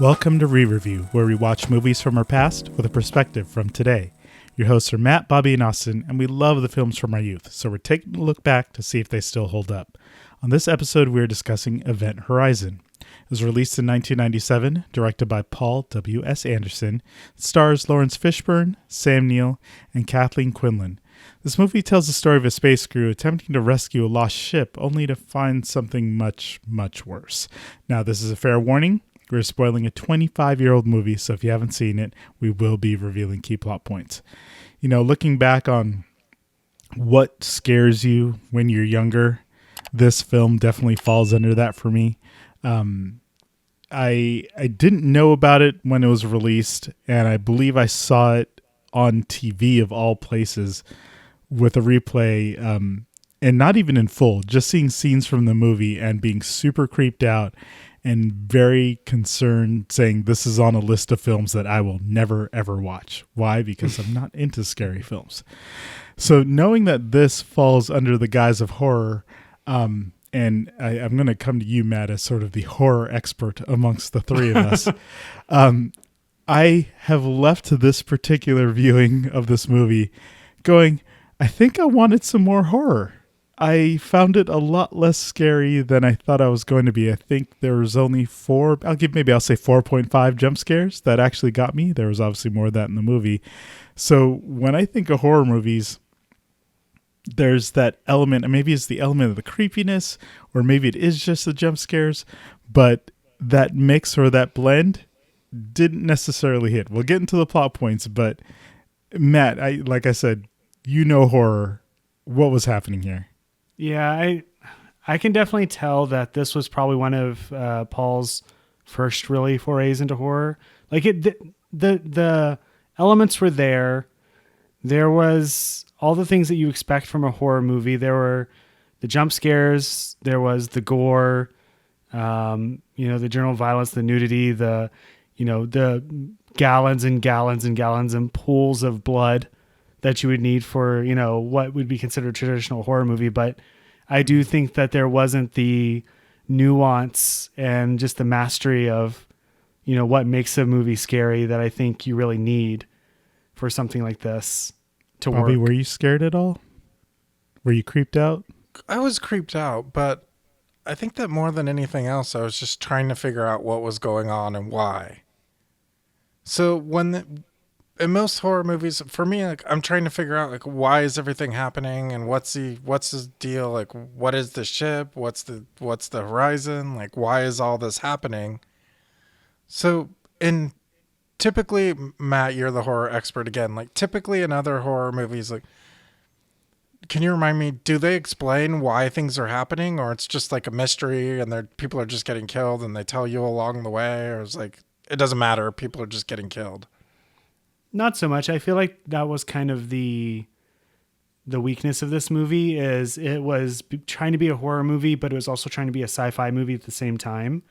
Welcome to Re-Review, where we watch movies from our past with a perspective from today. Your hosts are Matt, Bobby, and Austin, and we love the films from our youth, so we're taking a look back to see if they still hold up. On this episode, we're discussing Event Horizon. It was released in 1997, directed by Paul W.S. Anderson. It stars Laurence Fishburne, Sam Neill, and Kathleen Quinlan. This movie tells the story of a space crew attempting to rescue a lost ship, only to find something much, much worse. Now, this is a fair warning. We're spoiling a 25-year-old movie, so if you haven't seen it, we will be revealing key plot points. You know, looking back on what scares you when you're younger, this film definitely falls under that for me. I didn't know about it when it was released, and I believe I saw it on TV of all places with a replay, and not even in full, just seeing scenes from the movie and being super creeped out and very concerned, saying this is on a list of films that I will never, ever watch. Why? Because I'm not into scary films. So knowing that this falls under the guise of horror, and I'm going to come to you, Matt, as sort of the horror expert amongst the three of us. I have left this particular viewing of this movie going, I think I wanted some more horror. I found it a lot less scary than I thought I was going to be. I think there was only I'll say 4.5 jump scares that actually got me. There was obviously more of that in the movie. So when I think of horror movies, there's that element, and maybe it's the element of the creepiness, or maybe it is just the jump scares, but that mix or that blend didn't necessarily hit. We'll get into the plot points, but Matt, like I said, you know horror. What was happening here? Yeah, I can definitely tell that this was probably one of Paul's first really forays into horror. Like the elements were there. There was all the things that you expect from a horror movie. There were the jump scares. There was the gore. The general violence, the nudity, the gallons and gallons and gallons and pools of blood that you would need for, what would be considered a traditional horror movie. But I do think that there wasn't the nuance and just the mastery of, what makes a movie scary that I think you really need for something like this to work. Bobby, were you scared at all? Were you creeped out? I was creeped out, but I think that more than anything else, I was just trying to figure out what was going on and why. So in most horror movies, for me, like, I'm trying to figure out, like, why is everything happening, and what's the deal? Like, what is the ship? What's the horizon? Like, why is all this happening? So, typically, Matt, you're the horror expert again. Like, typically in other horror movies, like, can you remind me? Do they explain why things are happening, or it's just like a mystery, and people are just getting killed, and they tell you along the way, or it's like it doesn't matter, people are just getting killed? Not so much. I feel like that was kind of the weakness of this movie, is it was trying to be a horror movie, but it was also trying to be a sci-fi movie at the same time.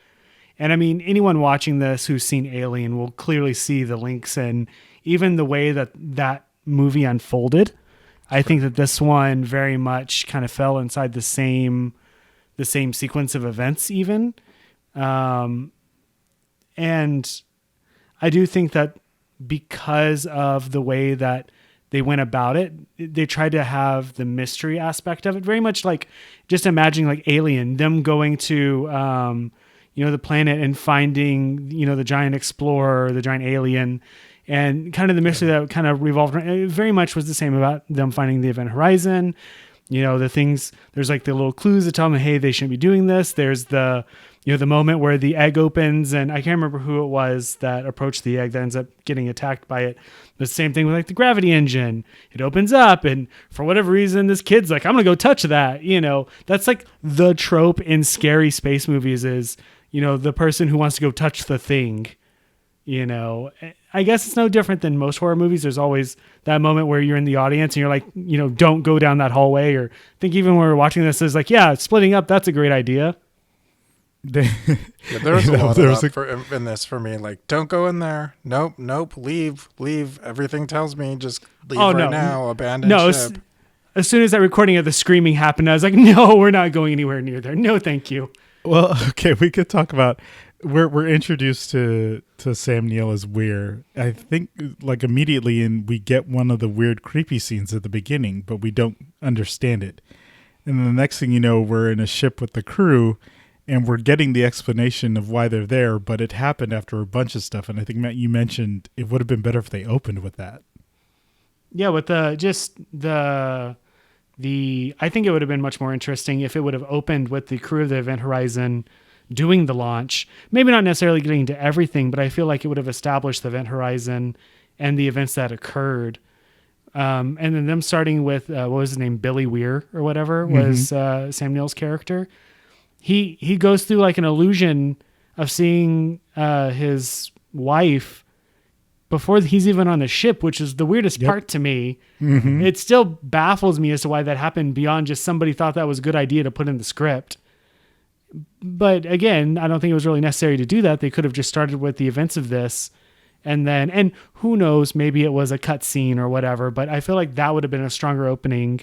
And I mean, anyone watching this who's seen Alien will clearly see the links, and even the way that movie unfolded. I think that this one very much kind of fell inside the same sequence of events even. And I do think that because of the way that they went about it, they tried to have the mystery aspect of it, very much like just imagining like Alien, them going to, the planet and finding, the giant explorer, the giant alien, and kind of the mystery that kind of revolved around. It very much was the same about them finding the Event Horizon. The things, there's like the little clues that tell them, hey, they shouldn't be doing this. There's the moment where the egg opens, and I can't remember who it was that approached the egg that ends up getting attacked by it. The same thing with like the gravity engine. It opens up, and for whatever reason, this kid's like, I'm going to go touch that. That's like the trope in scary space movies is, the person who wants to go touch the thing. I guess it's no different than most horror movies. There's always that moment where you're in the audience and you're like, don't go down that hallway. Or I think even when we're watching this, it's like, yeah, splitting up, that's a great idea. There was a lot of that in this for me. Like, don't go in there. Nope. Leave. Everything tells me just leave now. Abandon ship. As soon as that recording of the screaming happened, I was like, no, we're not going anywhere near there. No, thank you. Well, okay, we could talk about we're introduced to Sam Neill as Weir. I think like immediately, and we get one of the weird, creepy scenes at the beginning, but we don't understand it. And then the next thing you know, we're in a ship with the crew, and we're getting the explanation of why they're there. But it happened after a bunch of stuff, and I think Matt, you mentioned it would have been better if they opened with that. Yeah, with I think it would have been much more interesting if it would have opened with the crew of the Event Horizon doing the launch. Maybe not necessarily getting into everything, but I feel like it would have established the Event Horizon and the events that occurred. And then them starting with, what was his name? Billy Weir or whatever was Sam Neill's character. He goes through like an illusion of seeing his wife before he's even on the ship, which is the weirdest part to me. Mm-hmm. It still baffles me as to why that happened beyond just somebody thought that was a good idea to put in the script. But again, I don't think it was really necessary to do that. They could have just started with the events of this and who knows, maybe it was a cut scene or whatever, but I feel like that would have been a stronger opening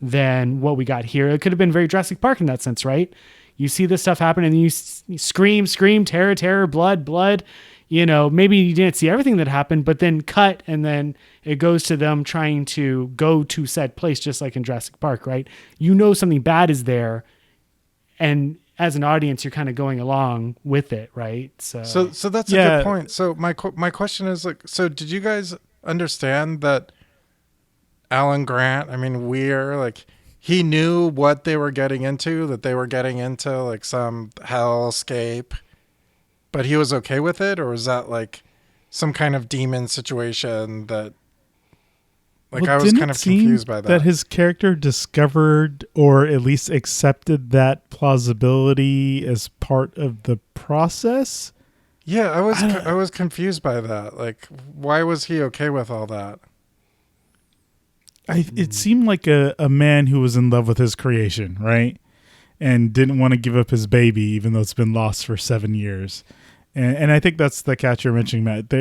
than what we got here. It could have been very Jurassic Park in that sense, right? You see this stuff happen and you scream, terror, blood. You know, maybe you didn't see everything that happened, but then cut, and then it goes to them trying to go to said place, just like in Jurassic Park, right? You know something bad is there, and as an audience, you're kind of going along with it, right? So that's a good point. So my question is like, so did you guys understand that Alan Grant, Weir, like he knew what they were getting into, that they were getting into like some hellscape, but he was okay with it? Or was that like some kind of demon situation that, like, well, I was kind of confused by that. That his character discovered or at least accepted that plausibility as part of the process? Yeah, I was confused by that. Like, why was he okay with all that? It seemed like a man who was in love with his creation, right? And didn't want to give up his baby, even though it's been lost for 7 years. And I think that's the catch you're mentioning, Matt.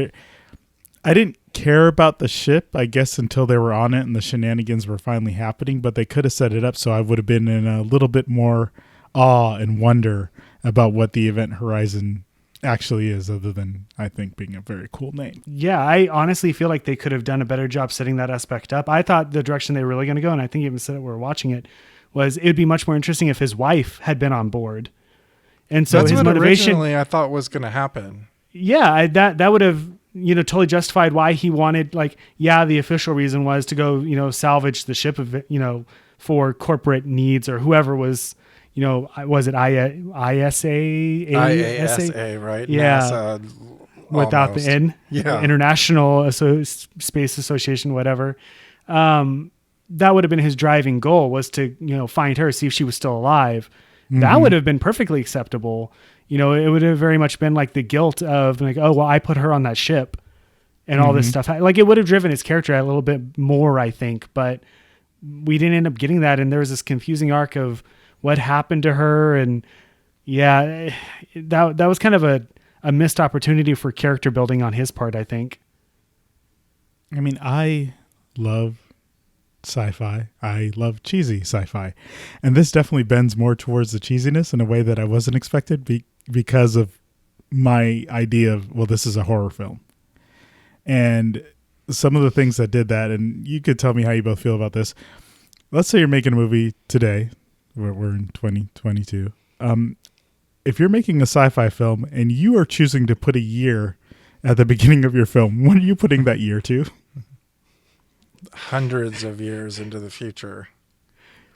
I didn't care about the ship, I guess, until they were on it and the shenanigans were finally happening, but they could have set it up so I would have been in a little bit more awe and wonder about what the Event Horizon actually is, other than, I think, being a very cool name. Yeah, I honestly feel like they could have done a better job setting that aspect up. I thought the direction they were really going to go, and I think you even said it when we were watching it, was it would be much more interesting if his wife had been on board. And so that's his what motivation, originally I thought was going to happen. Yeah, that would have, totally justified why he wanted, like, the official reason was to go, salvage the ship of, for corporate needs or whoever was, was it ISA, right? Yeah. NASA, without the N. Yeah. International Space Association, whatever. That would have been his driving goal, was to, find her, see if she was still alive. Mm-hmm. That would have been perfectly acceptable. It would have very much been like the guilt of like, oh, well, I put her on that ship and all this stuff. Like, it would have driven his character a little bit more, I think, but we didn't end up getting that. And there was this confusing arc of what happened to her. And that was kind of a missed opportunity for character building on his part, I think. I love sci-fi. I love cheesy sci-fi. And this definitely bends more towards the cheesiness in a way that I wasn't expected because of my idea of, well, this is a horror film. And some of the things that did that, and you could tell me how you both feel about this. Let's say you're making a movie today. We're in 2022. If you're making a sci-fi film and you are choosing to put a year at the beginning of your film, what are you putting that year to? Hundreds of years into the future.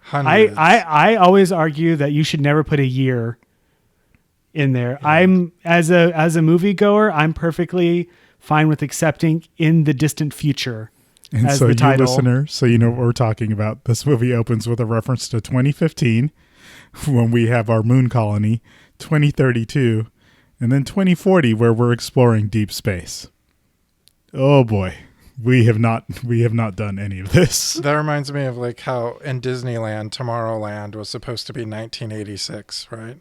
Hundreds. I always argue that you should never put a year in there. Yeah. I'm as a moviegoer, I'm perfectly fine with accepting in the distant future. And as so the title. You listener, so you know what we're talking about. This movie opens with a reference to 2015 when we have our moon colony, 2032, and then 2040 where we're exploring deep space. Oh boy. We have not done any of this. That reminds me of like how in Disneyland, Tomorrowland was supposed to be 1986, right?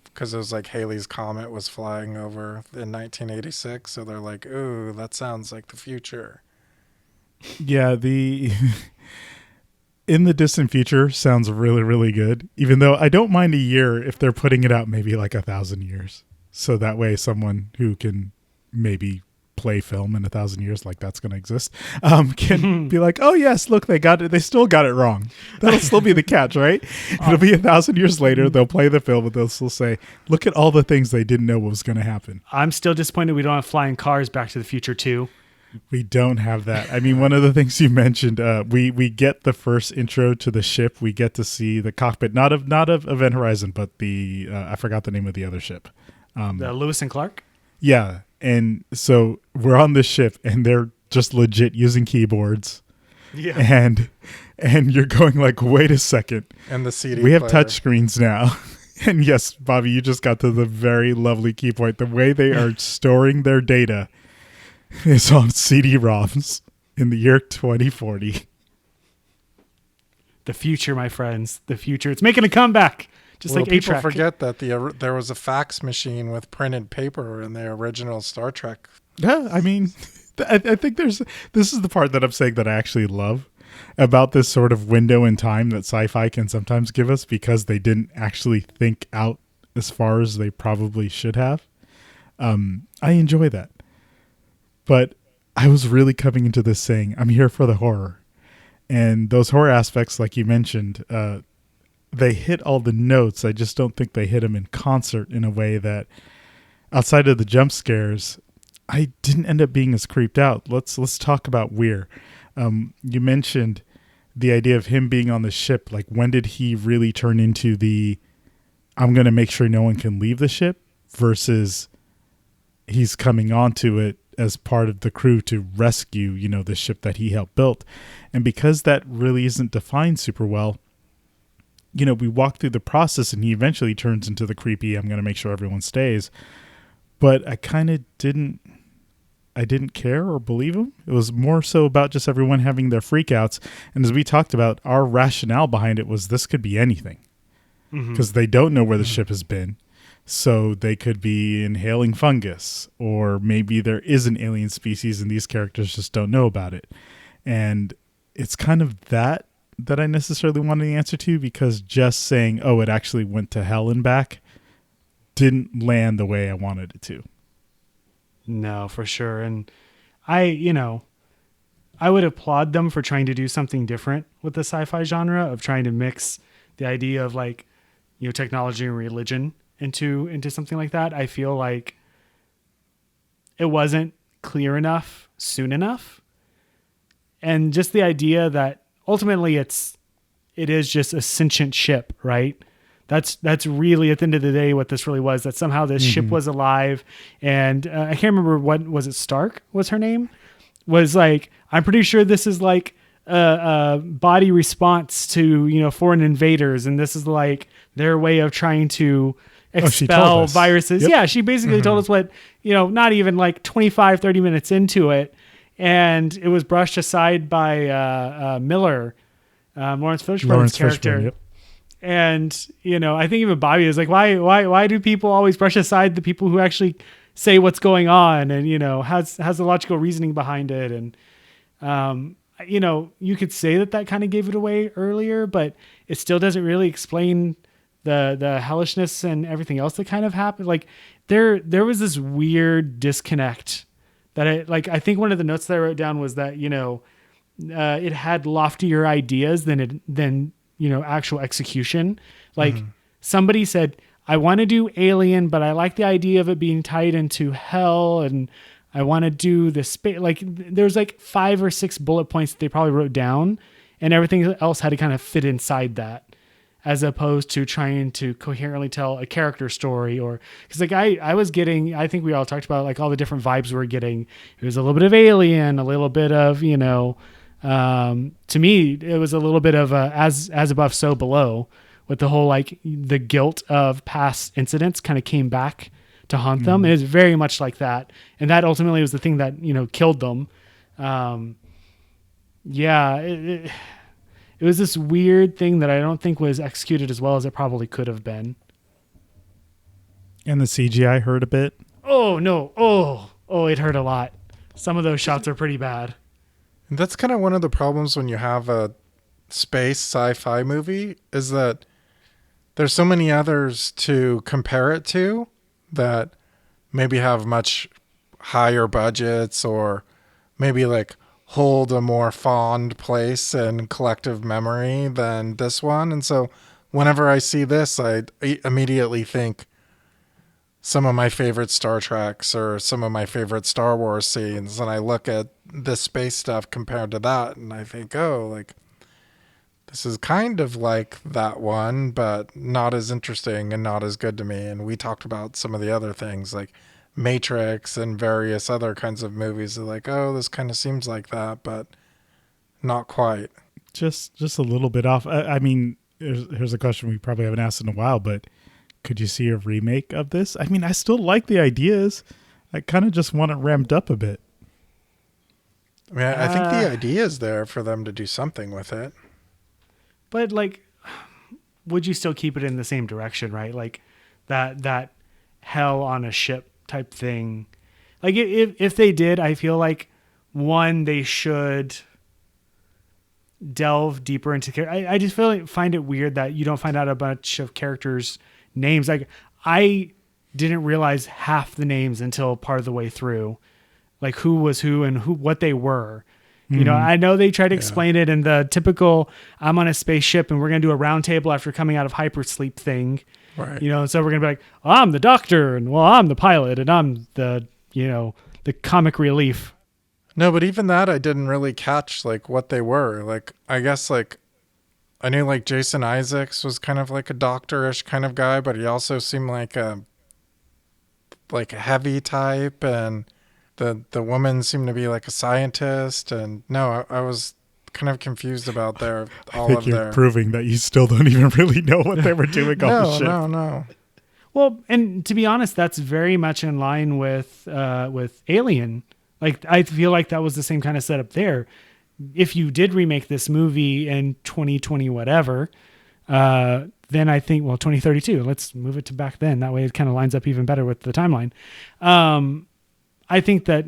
Because it was like Halley's Comet was flying over in 1986. So they're like, ooh, that sounds like the future. Yeah, in the distant future sounds really, really good. Even though I don't mind a year if they're putting it out maybe like 1,000 years. So that way someone who can maybe play film in 1,000 years, like that's going to exist, can be like, oh yes, look, they got it. They still got it wrong. That'll still be the catch, right? It'll be 1,000 years later. They'll play the film, but they'll still say, look at all the things they didn't know was going to happen. I'm still disappointed we don't have flying cars Back to the Future 2. We don't have that. I mean, one of the things you mentioned, we get the first intro to the ship. We get to see the cockpit, not of Event Horizon, but the I forgot the name of the other ship. The Lewis and Clark? Yeah. And so we're on this ship and they're just legit using keyboards. Yeah. And you're going like, wait a second. And the CD We have player. touch screens now. And yes, Bobby, you just got to the very lovely key point. The way they are storing their data is on CD-ROMs in the year 2040. The future, my friends. The future. It's making a comeback. Just like people 8-track. forget that there was a fax machine with printed paper in the original Star Trek. Yeah, I mean, I think this is the part that I'm saying that I actually love about this sort of window in time that sci-fi can sometimes give us, because they didn't actually think out as far as they probably should have. I enjoy that. But I was really coming into this saying, I'm here for the horror. And those horror aspects, like you mentioned, they hit all the notes. I just don't think they hit them in concert in a way that, outside of the jump scares, I didn't end up being as creeped out. Let's talk about Weir. You mentioned the idea of him being on the ship. Like, when did he really turn into the, I'm going to make sure no one can leave the ship, versus he's coming onto it as part of the crew to rescue, the ship that he helped build. And because that really isn't defined super well, we walk through the process and he eventually turns into the creepy, I'm going to make sure everyone stays. But I kind of didn't care or believe him. It was more so about just everyone having their freakouts. And as we talked about, our rationale behind it was this could be anything, because they don't know where the ship has been. So they could be inhaling fungus, or maybe there is an alien species and these characters just don't know about it. And it's kind of that I necessarily wanted the answer to, because just saying, oh, it actually went to hell and back didn't land the way I wanted it to. No, for sure. And I would applaud them for trying to do something different with the sci-fi genre, of trying to mix the idea of like, technology and religion into something like that. I feel like it wasn't clear enough soon enough. And just the idea that ultimately it is just a sentient ship, right? That's really, at the end of the day, what this really was, that somehow this ship was alive. And I can't remember, what was it, Stark was her name? Was like, I'm pretty sure this is like a body response to, foreign invaders. And this is like their way of trying to expel viruses. Yep. Yeah, she basically told us what, not even like 25, 30 minutes into it. And it was brushed aside by Miller, Laurence Fishburne's character. Fishburne, yep. And, I think even Bobby is like, why do people always brush aside the people who actually say what's going on and, has a logical reasoning behind it. And, you could say that kind of gave it away earlier, but it still doesn't really explain the hellishness and everything else that kind of happened. Like there was this weird disconnect that I think one of the notes that I wrote down was that, it had loftier ideas than actual execution. Like somebody said, I want to do Alien, but I like the idea of it being tied into hell, and I want to do the space. Like there's like 5 or 6 bullet points that they probably wrote down, and everything else had to kind of fit inside that, as opposed to trying to coherently tell a character story. Or because like I was getting, I think we all talked about like all the different vibes we were getting. It was a little bit of Alien, a little bit of, to me, it was a little bit of as above, so below, with the whole, like the guilt of past incidents kind of came back to haunt them. It was very much like that. And that ultimately was the thing that, killed them. It was this weird thing that I don't think was executed as well as it probably could have been. And the CGI hurt a bit. Oh no. Oh, it hurt a lot. Some of those shots are pretty bad. And that's kind of one of the problems when you have a space sci-fi movie, is that there's so many others to compare it to that maybe have much higher budgets or maybe like hold a more fond place in collective memory than this one. And so whenever I see this, I immediately think some of my favorite Star Treks or some of my favorite Star Wars scenes. And I look at this space stuff compared to that and I think, oh, like this is kind of like that one, but not as interesting and not as good to me. And we talked about some of the other things like Matrix and various other kinds of movies. They're like, oh, this kind of seems like that, but not quite. Just a little bit off. I mean, here's a question we probably haven't asked in a while, but could you see a remake of this? I mean, I still like the ideas. I kind of just want it ramped up a bit. I mean, I think the idea is there for them to do something with it. But like, would you still keep it in the same direction, right? Like that hell on a ship type thing. Like if they did, I feel like one, they should delve deeper into I just find it weird that you don't find out a bunch of characters' names. Like I didn't realize half the names until part of the way through, like who was who and what they were. You know, I know they try to explain it in the typical I'm on a spaceship and we're going to do a round table after coming out of hypersleep thing. Right. You know, and so we're going to be like, oh, I'm the doctor and well, I'm the pilot and I'm the, you know, the comic relief. No, but even that I didn't really catch like what they were. Like, I guess like I knew like Jason Isaacs was kind of like a doctor-ish kind of guy, but he also seemed like a heavy type, and the woman seemed to be like a scientist. And no, I was kind of confused about I think you're proving that you still don't even really know what they were doing on the ship. No. Well, and to be honest, that's very much in line with Alien. Like, I feel like that was the same kind of setup there. If you did remake this movie in 2020, whatever, then I think, well, 2032, let's move it to back then. That way it kind of lines up even better with the timeline. I think that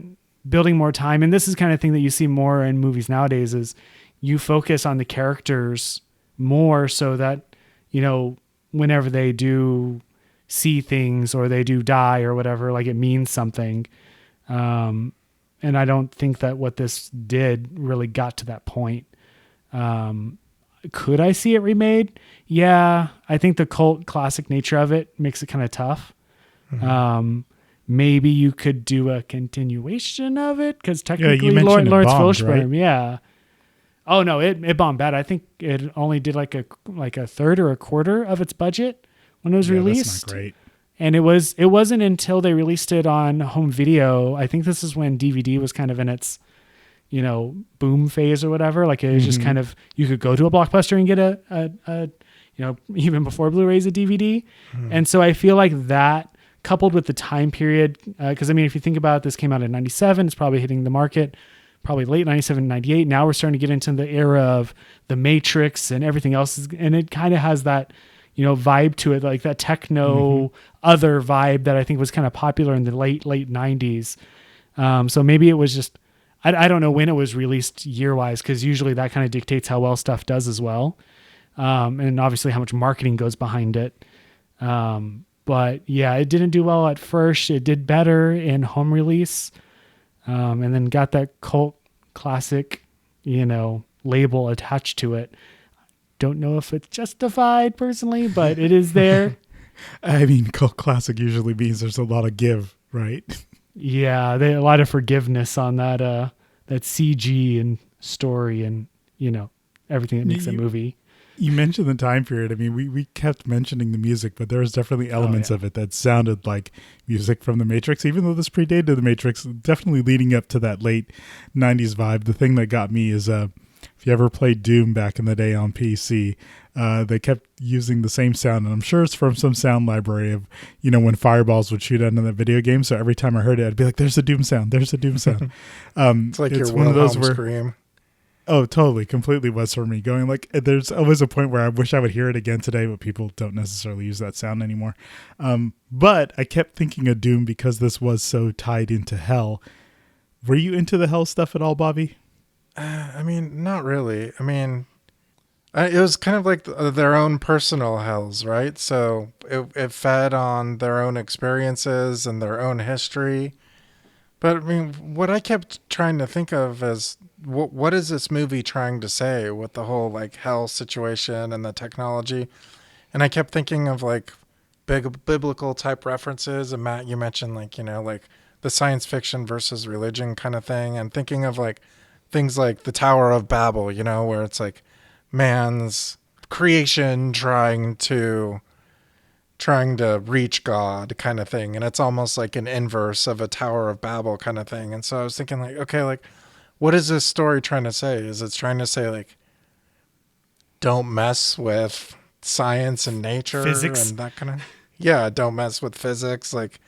building more time, and this is kind of thing that you see more in movies nowadays, is you focus on the characters more so that, you know, whenever they do see things or they do die or whatever, like it means something. And I don't think that what this did really got to that point. Could I see it remade? Yeah. I think the cult classic nature of it makes it kind of tough. Mm-hmm. Maybe you could do a continuation of it because technically Laurence Fishburne, right? Yeah. Oh no, it bombed bad. I think it only did like a third or a quarter of its budget when it was released. That's not great. And it wasn't until they released it on home video. I think this is when DVD was kind of in its, you know, boom phase or whatever. Like it was just kind of, you could go to a Blockbuster and get a you know, even before Blu-rays, a DVD. And so I feel like that, coupled with the time period, because I mean, if you think about it, this came out in 97, it's probably hitting the market probably late 97, 98. Now we're starting to get into the era of the Matrix and everything else. And it kind of has that, you know, vibe to it, like that techno other vibe that I think was kind of popular in the late 90s. So maybe it was just, I don't know when it was released year-wise, because usually that kind of dictates how well stuff does as well. And obviously how much marketing goes behind it. But yeah, it didn't do well at first. It did better in home release, and then got that cult classic, you know, label attached to it. Don't know if it's justified personally, but it is there. I mean, cult classic usually means there's a lot of give, right? Yeah, a lot of forgiveness on that CG and story and, you know, everything that makes a movie. You mentioned the time period. I mean, we kept mentioning the music, but there was definitely elements of it that sounded like music from The Matrix, even though this predated The Matrix, definitely leading up to that late 90s vibe. The thing that got me is if you ever played Doom back in the day on PC, they kept using the same sound, and I'm sure it's from some sound library of, you know, when fireballs would shoot out in that video game. So every time I heard it, I'd be like, there's a Doom sound. There's a Doom sound. It's like it's your one of those where scream. Oh, totally. Completely was for me. Going like, there's always a point where I wish I would hear it again today, but people don't necessarily use that sound anymore. But I kept thinking of Doom because this was so tied into hell. Were you into the hell stuff at all, Bobby? I mean, not really. I mean, It was kind of like their own personal hells, right? So it fed on their own experiences and their own history. But I mean, what I kept trying to think of is what is this movie trying to say with the whole like hell situation and the technology? And I kept thinking of like big biblical type references. And Matt, you mentioned like, like the science fiction versus religion kind of thing. And thinking of like things like the Tower of Babel, where it's like man's creation trying to reach God kind of thing. And it's almost like an inverse of a Tower of Babel kind of thing. And so I was thinking like, okay, like what is this story trying to say? Is it trying to say like, don't mess with science and nature Physics. and that kind of, yeah, don't mess with physics. Like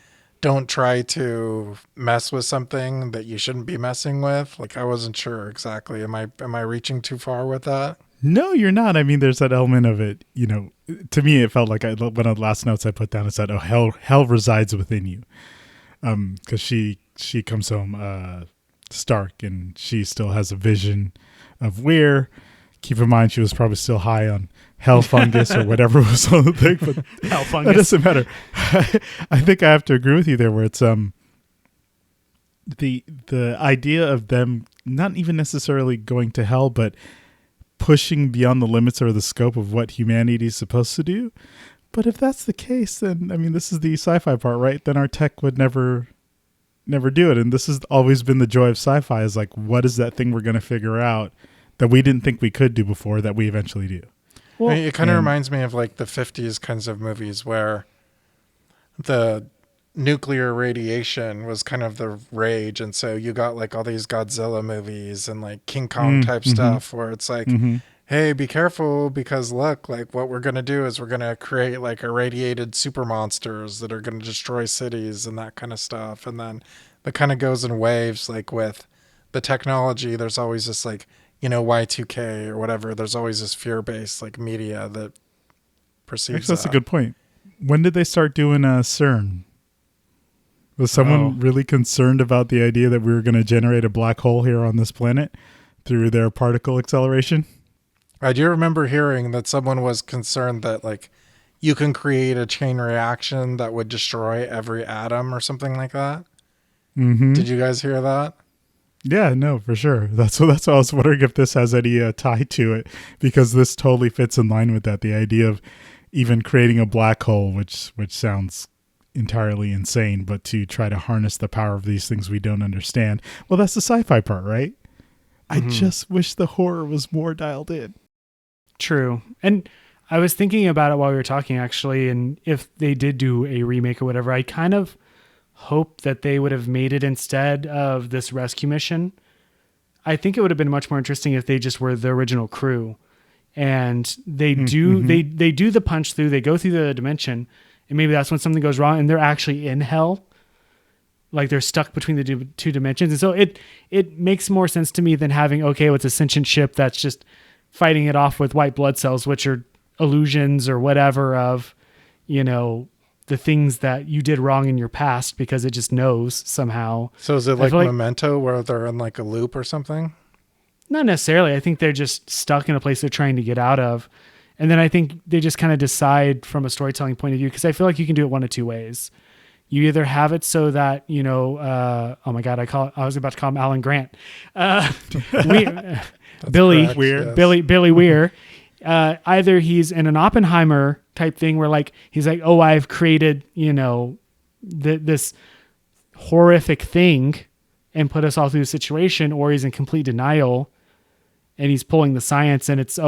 don't try to mess with something that you shouldn't be messing with. Like I wasn't sure exactly. Am I reaching too far with that? No, you're not. I mean, there's that element of it, to me, it felt like one of the last notes I put down is that, hell resides within you. Cause she comes home, Stark, and she still has a vision of where. Keep in mind, she was probably still high on hell fungus or whatever was on the thing, but Hell fungus. that doesn't matter. I think I have to agree with you there, where it's the idea of them not even necessarily going to hell, but pushing beyond the limits or the scope of what humanity is supposed to do. But if that's the case, then I mean, this is the sci-fi part, right? Then our tech would never do it. And this has always been the joy of sci-fi, is like, what is that thing we're going to figure out that we didn't think we could do before that we eventually do? Well, it kind of reminds me of like the 50s kinds of movies where the nuclear radiation was kind of the rage. And so you got like all these Godzilla movies and like King Kong type stuff where it's like, hey, be careful, because look, like what we're going to do is we're going to create like irradiated super monsters that are going to destroy cities and that kind of stuff. And then that kind of goes in waves. Like with the technology, there's always this like, Y2K or whatever. There's always this fear-based like media that perceives Actually, that's a good point. When did they start doing CERN? Was someone really concerned about the idea that we were going to generate a black hole here on this planet through their particle acceleration? I do remember hearing that someone was concerned that like you can create a chain reaction that would destroy every atom or something like that. Mm-hmm. Did you guys hear that? Yeah, no, for sure. That's why I was wondering if this has any tie to it, because this totally fits in line with that. The idea of even creating a black hole, which sounds entirely insane, but to try to harness the power of these things we don't understand. Well, that's the sci-fi part, right? I just wish the horror was more dialed in. True. And I was thinking about it while we were talking, actually, and if they did do a remake or whatever, I kind of hope that they would have made it instead of this rescue mission. I think it would have been much more interesting if they just were the original crew, and they do the punch through, they go through the dimension, and maybe that's when something goes wrong and they're actually in hell. Like they're stuck between the two dimensions. And so it makes more sense to me than having, it's a sentient ship that's just fighting it off with white blood cells, which are illusions or whatever of, the things that you did wrong in your past, because it just knows somehow. So is it like Memento where they're in like a loop or something? Not necessarily. I think they're just stuck in a place they're trying to get out of. And then I think they just kind of decide from a storytelling point of view, because I feel like you can do it one of two ways. You either have it so that, oh my God, I was about to call him Alan Grant. Billy correct, Weir, yes. Billy Weir. Either he's in an Oppenheimer type thing where like, he's like, I've created, this horrific thing and put us all through the situation, or he's in complete denial and he's pulling the science, and it's,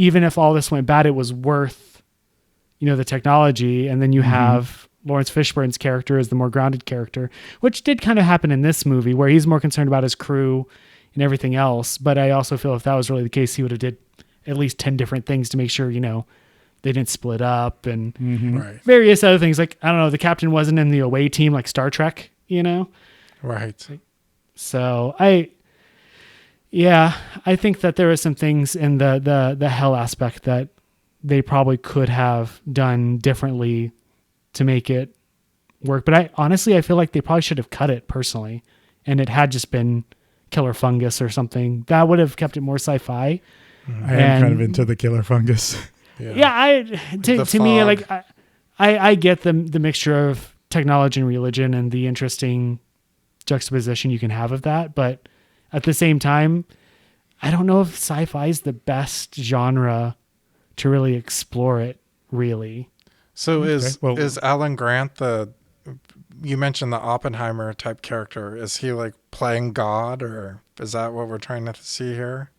even if all this went bad, it was worth, the technology. And then you have Laurence Fishburne's character as the more grounded character, which did kind of happen in this movie, where he's more concerned about his crew and everything else. But I also feel if that was really the case, he would have did at least 10 different things to make sure, they didn't split up and various other things. Like, I don't know, the captain wasn't in the away team like Star Trek, Right. So I think that there are some things in the hell aspect that they probably could have done differently to make it work. But I feel like they probably should have cut it personally, and it had just been killer fungus or something. That would have kept it more sci-fi. I am kind of into the killer fungus. Yeah, to me, like I get the mixture of technology and religion and the interesting juxtaposition you can have of that, but at the same time, I don't know if sci-fi is the best genre to really explore it. Really. So is Alan Grant you mentioned the Oppenheimer type character? Is he like playing God, or is that what we're trying to see here?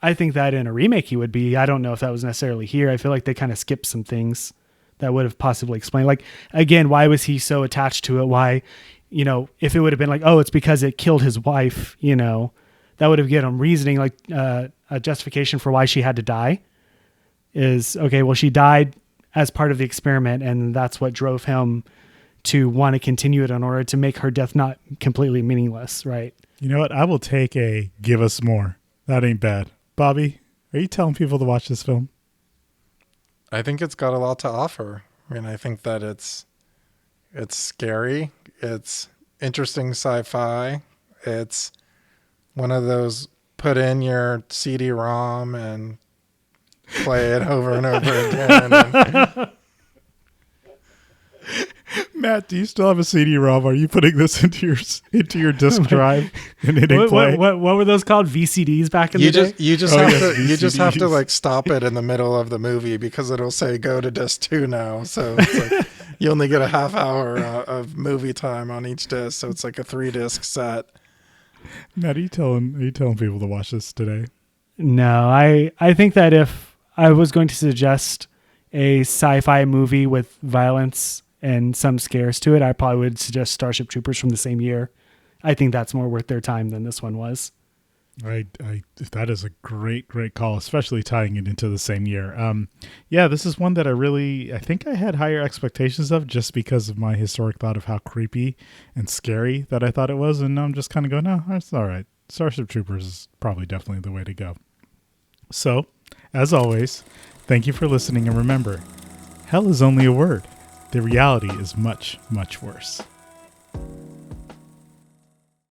I think that in a remake he would be. I don't know if that was necessarily here. I feel like they kind of skipped some things that would have possibly explained. Like, again, why was he so attached to it? Why, if it would have been like, oh, it's because it killed his wife, that would have given him reasoning, like a justification for why she had to die is, okay, well, she died as part of the experiment, and that's what drove him to want to continue it in order to make her death not completely meaningless, right? You know what? I will take a give us more. That ain't bad. Bobby, are you telling people to watch this film? I think it's got a lot to offer. I mean, I think that it's scary. It's interesting sci-fi. It's one of those put in your CD-ROM and play it over and over again. Matt, do you still have a CD-ROM? Are you putting this into your disk drive and hitting play? What were those called? VCDs back in the day? You just have to like stop it in the middle of the movie because it'll say go to disc 2 now. So it's like you only get a half hour of movie time on each disc. So it's like a 3-disc set. Matt, are you telling people to watch this today? No, I think that if I was going to suggest a sci-fi movie with violence and some scares to it, I probably would suggest Starship Troopers from the same year. I think that's more worth their time than this one was. That is a great call, especially tying it into the same year. This is one that I think I had higher expectations of just because of my historic thought of how creepy and scary that I thought it was. And now I'm just kind of going, no, that's all right. Starship Troopers is probably definitely the way to go. So, as always, thank you for listening. And remember, hell is only a word. The reality is much, much worse.